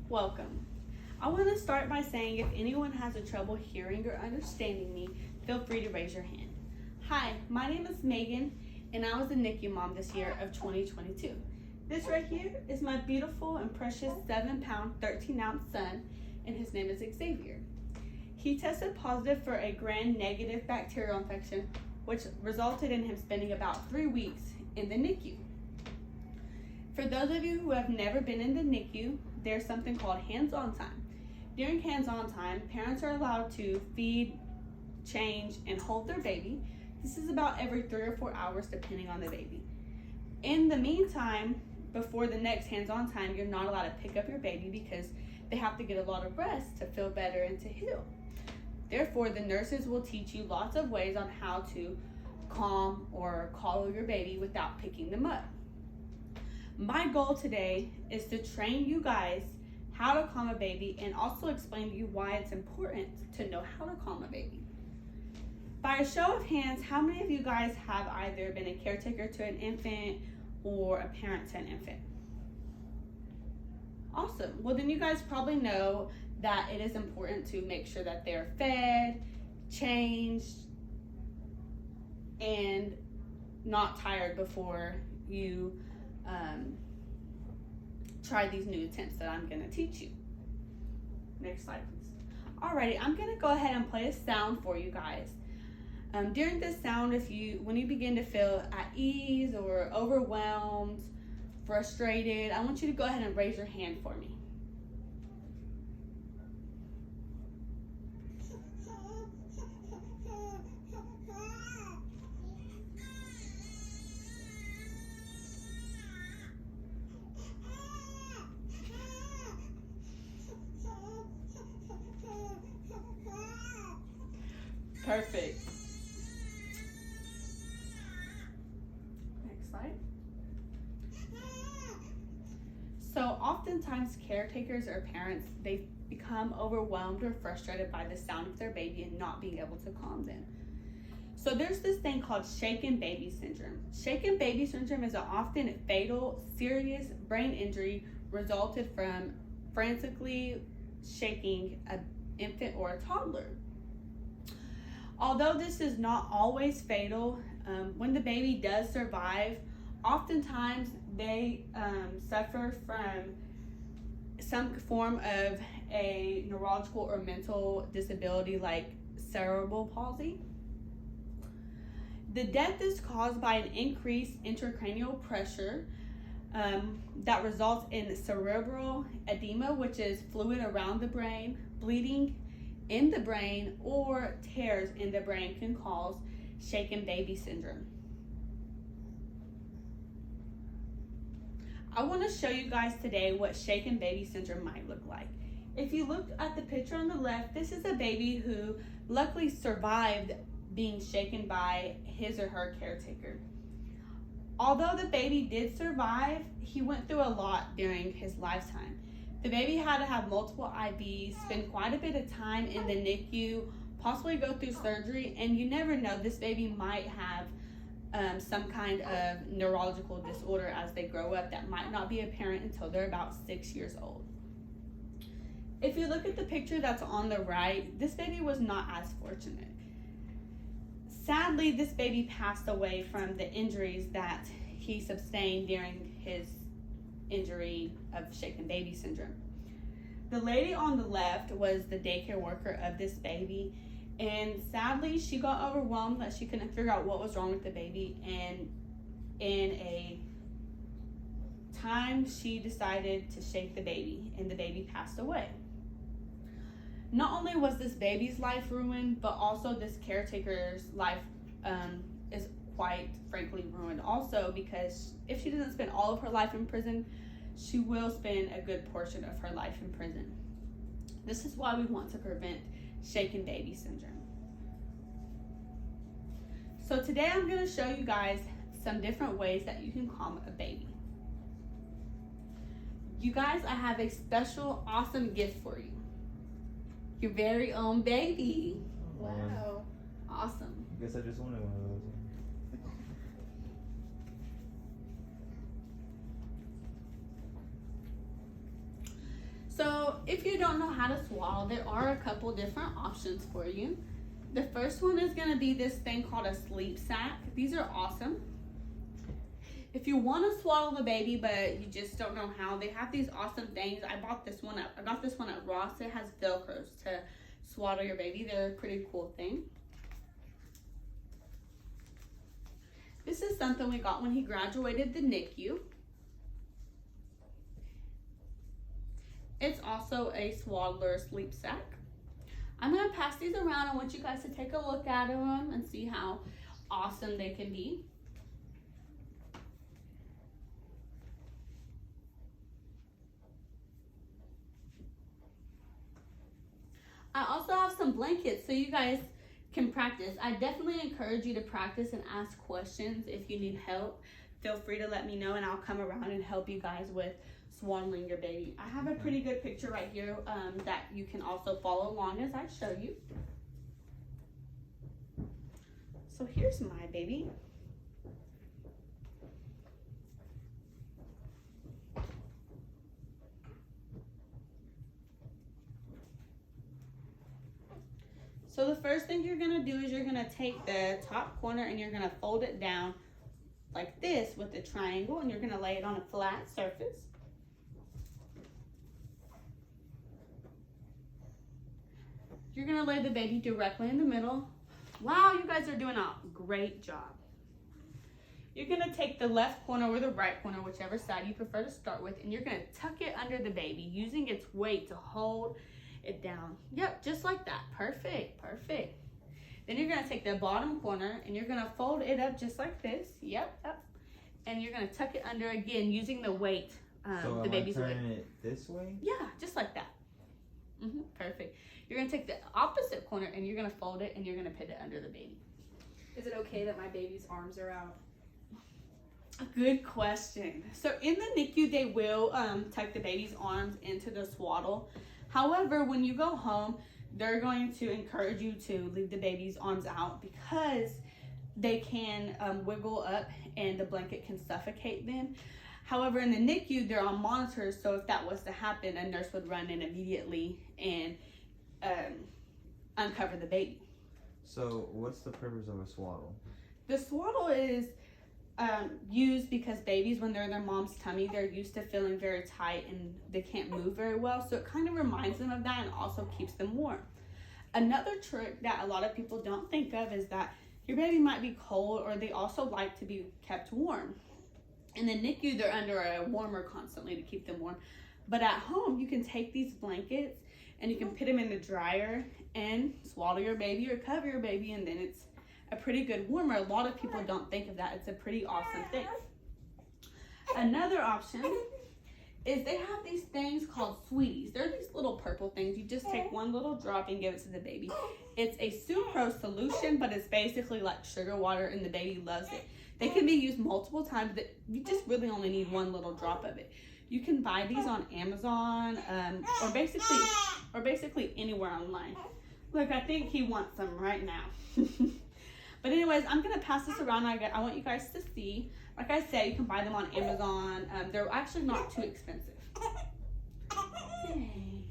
Welcome. I want to start by saying if anyone has a trouble hearing or understanding me, feel free to raise your hand. Hi, my name is Megan, and I was a NICU mom this year of 2022. This right here is my beautiful and precious 7-pound, 13-ounce son, and his name is Xavier. He tested positive for a gram-negative bacterial infection, which resulted in him spending about 3 weeks in the NICU. For those of you who have never been in the NICU, there's something called hands-on time. During hands-on time, parents are allowed to feed, change, and hold their baby. This is about every 3 or 4 hours depending on the baby. In the meantime, before the next hands-on time, you're not allowed to pick up your baby because they have to get a lot of rest to feel better and to heal. Therefore, the nurses will teach you lots of ways on how to calm or coddle your baby without picking them up. My goal today is to train you guys how to calm a baby and also explain to you why it's important to know how to calm a baby. By a show of hands, how many of you guys have either been a caretaker to an infant or a parent to an infant? Awesome. Well, then you guys probably know that it is important to make sure that they're fed, changed, and not tired before you try these new attempts that I'm going to teach you. Next slide, please. Alrighty, I'm going to go ahead and play a sound for you guys. During this sound, when you begin to feel at ease or overwhelmed, frustrated, I want you to go ahead and raise your hand for me. Perfect. Next slide. So oftentimes caretakers or parents, they become overwhelmed or frustrated by the sound of their baby and not being able to calm them. So there's this thing called shaken baby syndrome. Shaken baby syndrome is an often fatal, serious brain injury resulted from frantically shaking an infant or a toddler. Although this is not always fatal, when the baby does survive, oftentimes they suffer from some form of a neurological or mental disability like cerebral palsy. The death is caused by an increased intracranial pressure that results in cerebral edema, which is fluid around the brain, bleeding in the brain, or tears in the brain can cause shaken baby syndrome. I want to show you guys today what shaken baby syndrome might look like. If you look at the picture on the left, this is a baby who luckily survived being shaken by his or her caretaker. Although the baby did survive, he went through a lot during his lifetime. The baby had to have multiple IVs, spend quite a bit of time in the NICU, possibly go through surgery, and you never know, this baby might have some kind of neurological disorder as they grow up that might not be apparent until they're about 6 years old. If you look at the picture that's on the right, this baby was not as fortunate. Sadly, this baby passed away from the injuries that he sustained during his injury of shaken baby syndrome. The lady on the left was the daycare worker of this baby, and sadly she got overwhelmed that she couldn't figure out what was wrong with the baby, and in a time she decided to shake the baby, and the baby passed away. Not only was this baby's life ruined, but also this caretaker's life is quite frankly ruined also, because if she doesn't spend all of her life in prison, she will spend a good portion of her life in prison. This is why we want to prevent shaken baby syndrome. So today I'm going to show you guys some different ways that you can calm a baby. You guys, I have a special awesome gift for you. Your very own baby. Wow. Awesome. I guess I just wanted one of those. So if you don't know how to swaddle, there are a couple different options for you. The first one is going to be this thing called a sleep sack. These are awesome. If you want to swaddle the baby, but you just don't know how, they have these awesome things. I got this one at Ross. It has Velcros to swaddle your baby. They're a pretty cool thing. This is something we got when he graduated the NICU. It's also a swaddler sleep sack. I'm going to pass these around. I want you guys to take a look at them and see how awesome they can be. I also have some blankets so you guys can practice. I definitely encourage you to practice and ask questions. If you need help, feel free to let me know and I'll come around and help you guys with swaddling your baby. I have a pretty good picture right here that you can also follow along as I show you. So here's my baby. So the first thing you're gonna do is you're gonna take the top corner and you're gonna fold it down like this with the triangle, and you're gonna lay it on a flat surface. You're gonna lay the baby directly in the middle. Wow, you guys are doing a great job. You're gonna take the left corner or the right corner, whichever side you prefer to start with, and you're gonna tuck it under the baby using its weight to hold it down. Yep, just like that. Perfect, perfect. Then you're gonna take the bottom corner and you're gonna fold it up just like this. Yep, up. And you're gonna tuck it under again using the weight, so the baby's weight. So am I turning it this way? Yeah, just like that. Perfect. You're gonna take the opposite corner and you're gonna fold it and you're gonna put it under the baby. Is it okay that my baby's arms are out? Good question. So in the NICU, they will tuck the baby's arms into the swaddle. However, when you go home, they're going to encourage you to leave the baby's arms out because they can wiggle up and the blanket can suffocate them. However, in the NICU, they're on monitors, so if that was to happen, a nurse would run in immediately and uncover the baby. So what's the purpose of a swaddle? The swaddle is used because babies, when they're in their mom's tummy, they're used to feeling very tight and they can't move very well. So it kind of reminds them of that and also keeps them warm. Another trick that a lot of people don't think of is that your baby might be cold, or they also like to be kept warm. In the NICU, they're under a warmer constantly to keep them warm. But at home, you can take these blankets and you can put them in the dryer and swaddle your baby or cover your baby, and then it's a pretty good warmer. A lot of people don't think of that. It's a pretty awesome thing. Another option is they have these things called sweeties. They're these little purple things. You just take one little drop and give it to the baby. It's a sucrose solution, but it's basically like sugar water, and the baby loves it. They can be used multiple times, but you just really only need one little drop of it. You can buy these on Amazon or basically anywhere online. Look, I think he wants some right now. But anyways, I'm going to pass this around. I want you guys to see. Like I said, you can buy them on Amazon. They're actually not too expensive. Hey.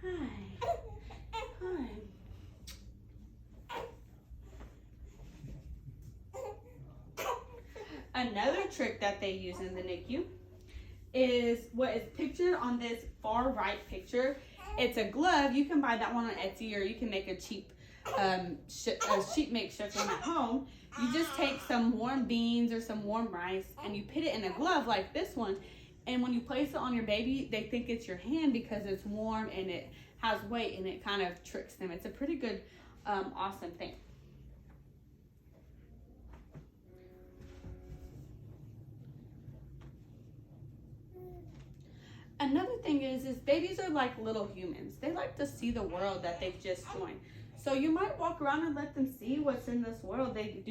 Hi. Hi. Another trick that they use in the NICU is what is pictured on this far right picture. It's a glove. You can buy that one on Etsy, or you can make a cheap sheet makeshift one at home. You just take some warm beans or some warm rice and you put it in a glove like this one, and when you place it on your baby, they think it's your hand because it's warm and it has weight, and it kind of tricks them. It's a pretty good awesome thing. Another thing is babies are like little humans. They like to see the world that they've just joined. So you might walk around and let them see what's in this world. They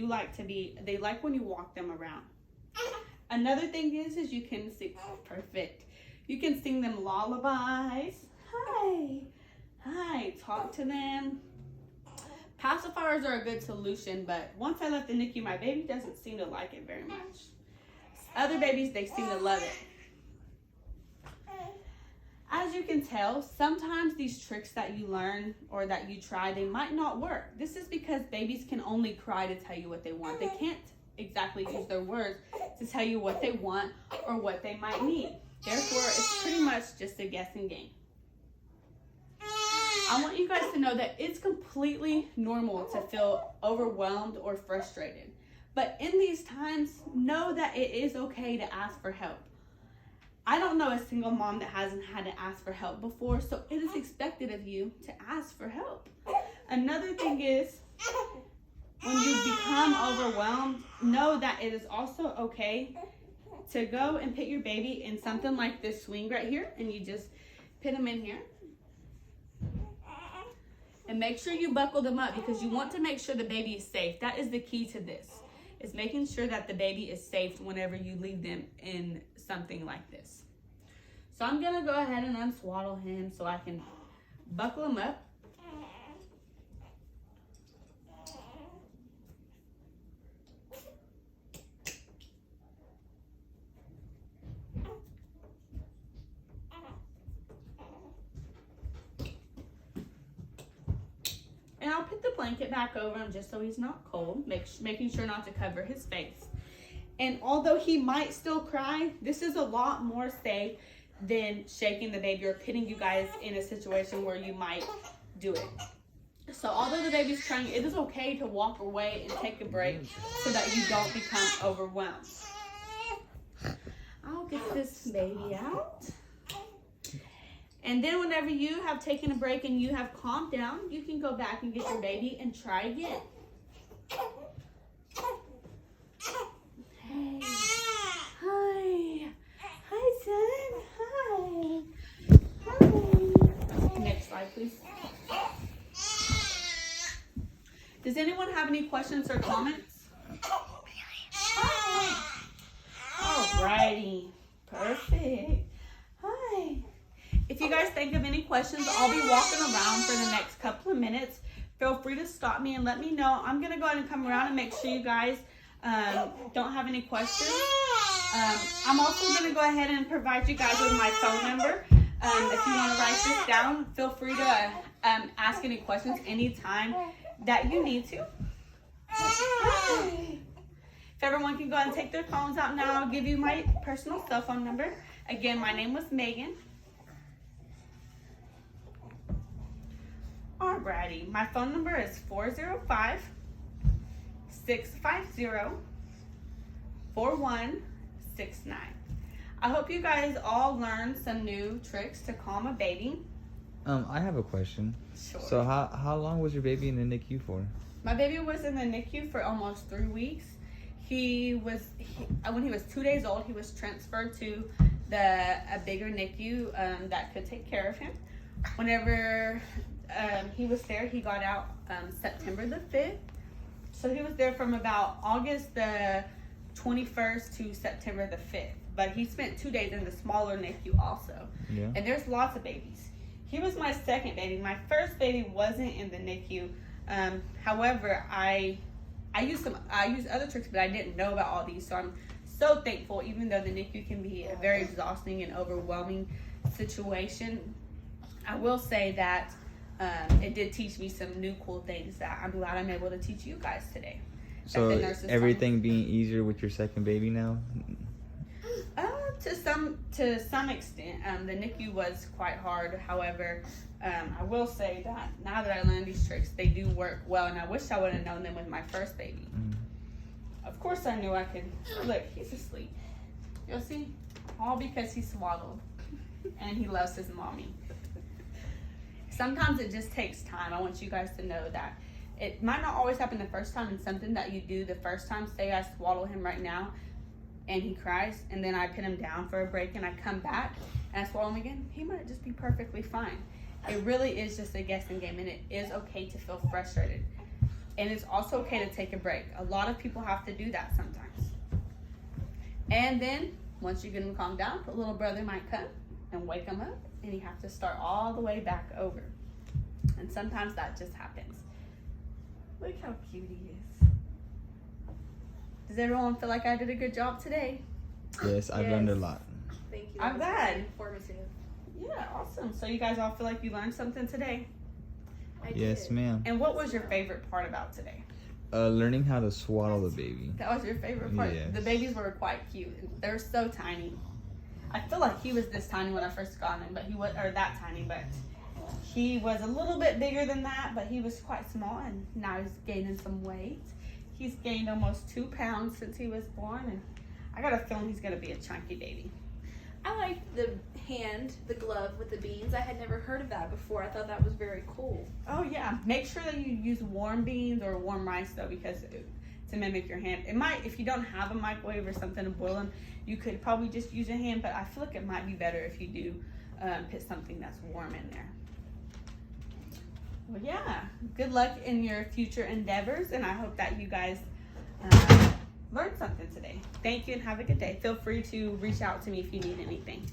like when you walk them around. Another thing is you can sing, perfect. You can sing them lullabies. Hi, hi, talk to them. Pacifiers are a good solution, but once I left the NICU, my baby doesn't seem to like it very much. Other babies, they seem to love it. As you can tell, sometimes these tricks that you learn or that you try, they might not work. This is because babies can only cry to tell you what they want. They can't exactly use their words to tell you what they want or what they might need. Therefore, it's pretty much just a guessing game. I want you guys to know that it's completely normal to feel overwhelmed or frustrated. But in these times, know that it is okay to ask for help. I don't know a single mom that hasn't had to ask for help before, so it is expected of you to ask for help. Another thing is, when you become overwhelmed, know that it is also okay to go and put your baby in something like this swing right here, and you just put them in here. And make sure you buckle them up because you want to make sure the baby is safe. That is the key to this, is making sure that the baby is safe whenever you leave them in something like this. So I'm gonna go ahead and unswaddle him so I can buckle him up. And I'll put the blanket back over him just so he's not cold, making sure not to cover his face. And although he might still cry, this is a lot more safe than shaking the baby or putting you guys in a situation where you might do it. So although the baby's crying, it is okay to walk away and take a break so that you don't become overwhelmed. I'll get this baby out. And then whenever you have taken a break and you have calmed down, you can go back and get your baby and try again. Hey. Hi. Hi, son. Hi. Hi. Next slide, please. Does anyone have any questions or comments? Hi. Alrighty. Perfect. Hi. If you guys think of any questions, I'll be walking around for the next couple of minutes. Feel free to stop me and let me know. I'm going to go ahead and come around and make sure you guys don't have any questions. I'm also going to go ahead and provide you guys with my phone number. If you want to write this down, feel free to ask any questions anytime that you need to. If everyone can go ahead and take their phones out now, I'll give you my personal cell phone number. Again, my name was Megan. Alrighty, my phone number is 405-650-4169. I hope you guys all learned some new tricks to calm a baby. I have a question. Sure. So how long was your baby in the NICU for? My baby was in the NICU for almost 3 weeks. When he was 2 days old, he was transferred to a bigger NICU that could take care of him. Whenever he was there, he got out September the 5th. So he was there from about August the 21st to September the 5th. But he spent 2 days in the smaller NICU also. Yeah. And there's lots of babies. He was my second baby. My first baby wasn't in the NICU. However, I used other tricks, but I didn't know about all these. So I'm so thankful, even though the NICU can be a very exhausting and overwhelming situation. I will say that it did teach me some new cool things that I'm glad I'm able to teach you guys today. So everything being easier with your second baby now? To some extent, the NICU was quite hard. However, I will say that now that I learned these tricks, they do work well, and I wish I would have known them with my first baby. Of course, I knew I could. Look, he's asleep. You'll see, all because he's swaddled, and he loves his mommy. Sometimes it just takes time. I want you guys to know that it might not always happen the first time, and something that you do the first time. Say I swaddle him right now, and he cries, and then I put him down for a break, and I come back and I swaddle him again, he might just be perfectly fine. It really is just a guessing game, and it is okay to feel frustrated. And it's also okay to take a break. A lot of people have to do that sometimes. And then, once you get him calmed down, the little brother might come and wake him up, and you have to start all the way back over. And sometimes that just happens. Look how cute he is. Does everyone feel like I did a good job today? Yes, I've learned a lot. Thank you. I'm glad. Informative. Yeah, awesome. So you guys all feel like you learned something today? I Yes, did. ma'am. And what was your favorite part about today? Learning how to swaddle the baby. That was your favorite part? Yes. The babies were quite cute. They're so tiny. I feel like he was this tiny when I first got him, but he was, or that tiny, but he was a little bit bigger than that, but he was quite small, and now he's gaining some weight. He's gained almost 2 pounds since he was born, and I got a feeling he's going to be a chunky baby. I like the glove with the beans. I had never heard of that before. I thought that was very cool. Oh yeah, make sure that you use warm beans or warm rice though, because to mimic your hand. It might, if you don't have a microwave or something to boil them, you could probably just use your hand, but I feel like it might be better if you do put something that's warm in there. Well, yeah, good luck in your future endeavors, and I hope that you guys learned something today. Thank you and have a good day. Feel free to reach out to me if you need anything.